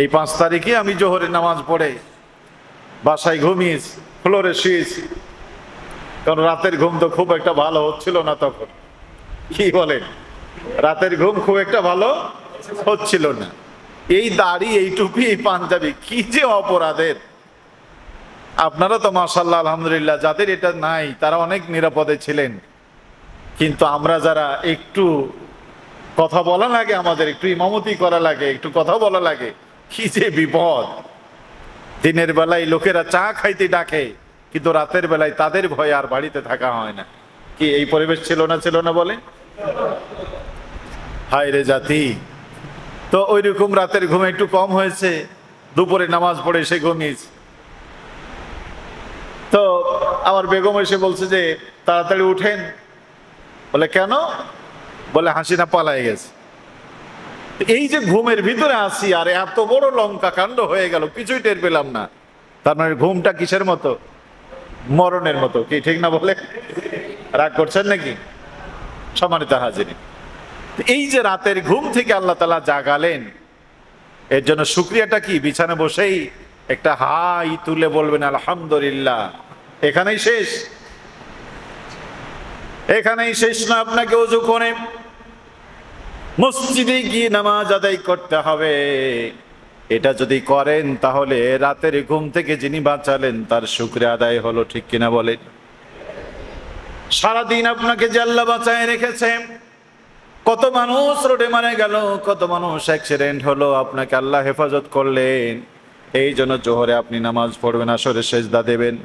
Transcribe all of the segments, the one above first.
এই 5 তারিখে আমি জোহরের নামাজ পড়ে বাসায় ঘুমিয়েছি, ফ্লোরে শুয়েছি, কারণ রাতের ঘুম তো খুব একটা ভালো হচ্ছিল না তখন। কি বলেন, রাতের ঘুম খুব একটা ভালো হচ্ছিল না। এই দাড়ি, এই টুপি, এই পাঞ্জাবি, কি যে অপরাধের! আপনারা তো মাশাআল্লাহ আলহামদুলিল্লাহ, যাদের এটা নাই তারা অনেক নিরাপদে ছিলেন, কিন্তু আমরা যারা একটু কথা বলা লাগে, আমাদের একটু ইমামতি করা লাগে, একটু কথা বলা লাগে, কি যে বিপদ! দিনের বেলায় লোকেরা চা খাইতে ডাকে, কিন্তু রাতের বেলায় তাদের ভয়ে আর বাড়িতে থাকা হয় না। কি এই পরিবেশ ছিল না, ছিল না বলে? হায় রে জাতি! তো ওই রকম রাতের ঘুম একটু কম হয়েছে, দুপুরে নামাজ পড়ে এসে ঘুমিয়েছি। তো আমার বেগম এসে বলছে যে তাড়াতাড়ি উঠেন। বলে কেন? বলে হাসিনা পালায় গেছে। এই যে ঘুমের ভিতরে আসি আর এত বড় লঙ্কা কাণ্ড হয়ে গেল, কিছুই টের পেলাম না। তার মানে ঘুমটা কিসের মতো? মরণের মতো। কি ঠিক না বলে? রাগ করছেন নাকি? সম্মানিত হাজিরিন, এই যে রাতের ঘুম থেকে আল্লাহ তাআলা জাগালেন, এর জন্য শুকরিয়াটা কি? বিছানা বসেই একটা হাই তুলে বলবেন আলহামদুলিল্লাহ। এখানেই শেষ? এখানেই শেষ না, আপনাকে ওযু করে মসজিদে গিয়ে নামাজ আদায় করতে হবে। এটা যদি করেন তাহলে রাতের ঘুম থেকে যিনি বাঁচালেন তার শুকরিয়া আদায় হলো। ঠিক কিনা বলেন? সারাদিন আপনাকে যে আল্লাহ বাঁচায় রেখেছে, কত মানুষ রোডে মারা গেল, কত মানুষ অ্যাক্সিডেন্ট হলো, আপনাকে আল্লাহ হেফাজত করলেন। এই জন্য জোহরে আপনি নামাজ পড়বেন, আসরে সেজদা দেবেন।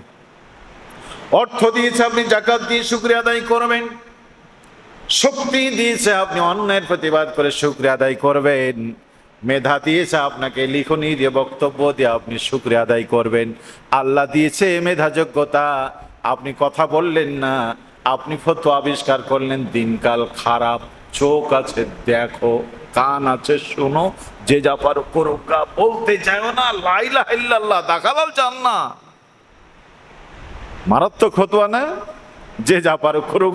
অর্থ দিয়েছে, আপনি যাকাত দিয়ে শুকরিয়া আদায় করবেন। শক্তি দিয়েছে, আপনি অন্যায়ের প্রতিবাদ করে শুকরিয়া আদায় করবেন। মেধা দিয়েছে আপনাকে, লিখনি দিয়ে, বক্তব্য দিয়ে আপনি শুকরিয়া আদায় করবেন। আল্লাহ দিয়েছে মেধা, যোগ্যতা, আপনি কথা বললেন না, আপনি ফতোয়া আবিষ্কার করলেন। দিনকাল খারাপ, চোখ আছে দেখো, কান আছে শোনো, যে যা পারো করো, বলতে চাও না লা ইলাহা ইল্লাল্লাহ দাখালাল জান্নাহ। মারাত্মক ফতোয়া না? যে যা পারো করো,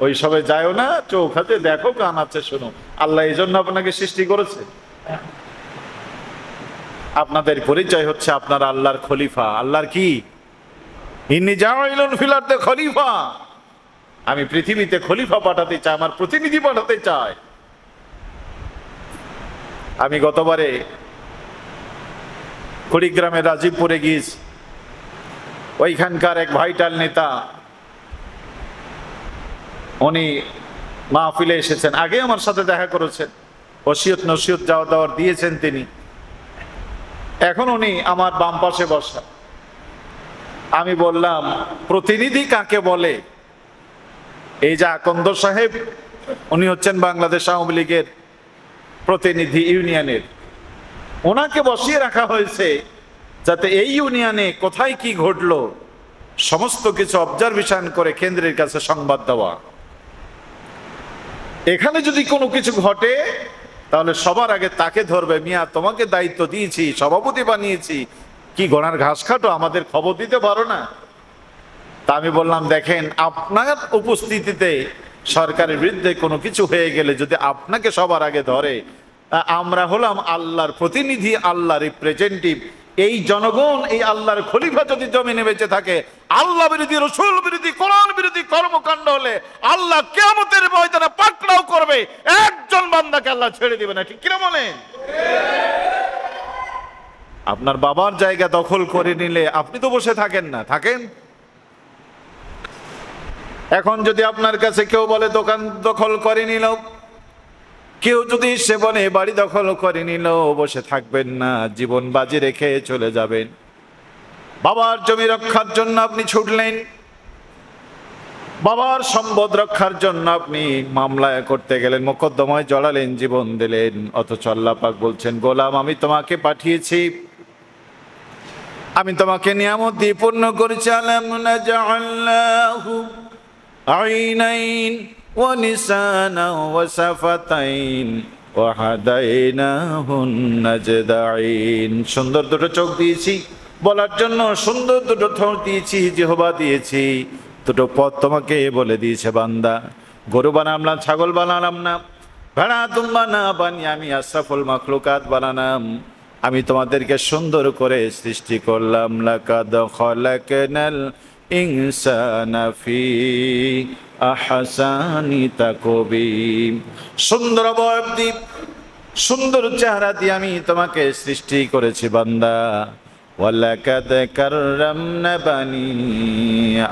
ওই সবে যায়ও না, চোখ আছে দেখো, কান আছে শোনো। আল্লাহ এই জন্য আপনাকে সৃষ্টি করেছে। আপনাদের পরিচয় হচ্ছে আপনার আল্লাহর খলিফা। আল্লাহর কি? ইন্নী জাইলুন ফিল আরদি খলিফা। আমি পৃথিবীতে খলিফা পাঠাতে চাই, আমার প্রতিনিধি পাঠাতে চাই। আমি গতবারে কুড়িগ্রামে রাজীবপুরে গিয়েছি। ওইখানকার এক ভাইটাল নেতা, উনি মাহফিলে এসেছেন, আগে আমার সাথে দেখা করেছেন, ওসিয়ত নসিহত যাওয়া দাওয়ার দিয়েছেন তিনি। এখন উনি আমার বাম পাশে বসা। আমি বললাম, প্রতিনিধি কাকে বলে? এই যে আকন্দ সাহেব, উনি হচ্ছেন বাংলাদেশ আওয়ামী লীগের প্রতিনিধি ইউনিয়নের। ওনাকে বসিয়ে রাখা হয়েছে যাতে এই ইউনিয়নে কোথায় কি ঘটলো সমস্ত কিছু অবজারভেশন করে কেন্দ্রের কাছে সংবাদ দেওয়া। এখানে যদি কোনো কিছু ঘটে তাহলে সবার আগে তাকে ধরবে। মিয়া, তোমাকে দায়িত্ব দিয়েছি, সভাপতি বানিয়েছি, কি গোনার ঘাস খাটো, আমাদের খবর দিতে পারো না? তা আমি বললাম, দেখেন, আপনার উপস্থিতিতে সরকারের বিরুদ্ধে কোনো কিছু হয়ে গেলে যদি আপনাকে সবার আগে ধরে, আমরা হলাম আল্লাহর প্রতিনিধি, আল্লাহর রিপ্রেজেন্টেটিভ। এই জনগণ, এই আল্লাহর খলিফা যদি জমিনে বেঁচে থাকে, আল্লাহ বিরোধী, রসুল বিরোধী, কোরআন বিরোধী কর্মকাণ্ড হলে আল্লাহ কিয়ামতের ময়দানে পাকড়াও করবে। একজন বান্দাকে আল্লাহ ছেড়ে দিবে না। ঠিক কিনা বলেন? আপনার বাবার জায়গা দখল করে নিলে আপনি তো বসে থাকেন না, থাকেন? এখন যদি আপনার কাছে কেউ বলে দোকান দখল করে নিল, কেউ যদি সে বলে বাড়ি দখল করে নিল, বসে থাকবেন না, জীবন বাজি রেখে চলে যাবেন। বাবার জমি রক্ষার জন্য আপনি ছুটলেন, বাবার সম্পদ রক্ষার জন্য আপনি মামলায় করতে গেলেন, মোকদ্দমায় জড়ালেন, জীবন দিলেন। অথচ আল্লাহ পাক বলছেন, গোলাম, আমি তোমাকে পাঠিয়েছি, আমি তোমাকে নিয়ামত দিয়ে পূর্ণ করেছি। আলাম নাজআল্লাহু আইনাইন ওয়া লিসানান ওয়া শাফাতাইন ওয়া হাদাইনাহুন নাজদাইন। সুন্দর দুটো চোখ দিয়েছি বলার জন্য, সুন্দর দুটো ঠোঁট দিয়েছি, জিহ্বা দিয়েছি, দুটো পথ তোমাকে বলে দিয়েছে বান্দা। গরু বানালাম না, ছাগল বানালাম না, ভেড়া দুম্বা না বানিয়ে আমি আশরাফুল মাখলুকাত বানালাম। আমি তোমাদেরকে সুন্দর করে সৃষ্টি করলাম। লাকাদ খলাকনাল ইনসানা ফি আহসানি তাকবীম। সুন্দর অবয়ব দিয়ে, সুন্দর চেহারা দিয়ে আমি তোমাকে সৃষ্টি করেছি বান্দা। ওয়ালাকাদ কাররামনা বানি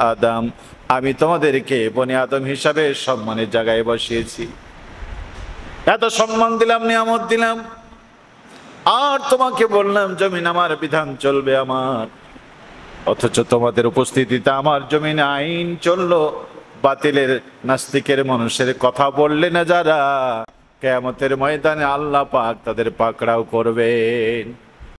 আদম, আমি তোমাদেরকে বনি আদম হিসাবে সম্মানের জায়গায় বসিয়েছি। এত সম্মান দিলাম, নিয়ামত দিলাম, আর তোমাকে বললাম জমিন আমার বিধান চলবে আমার, অথচ তোমাদের উপস্থিতিতে আমার জমিনে আইন চললো বাতিলের, নাস্তিকের, মানুষের কথা বললে না যারা, কিয়ামতের ময়দানে আল্লাহ পাক তাদের পাকড়াও করবেন।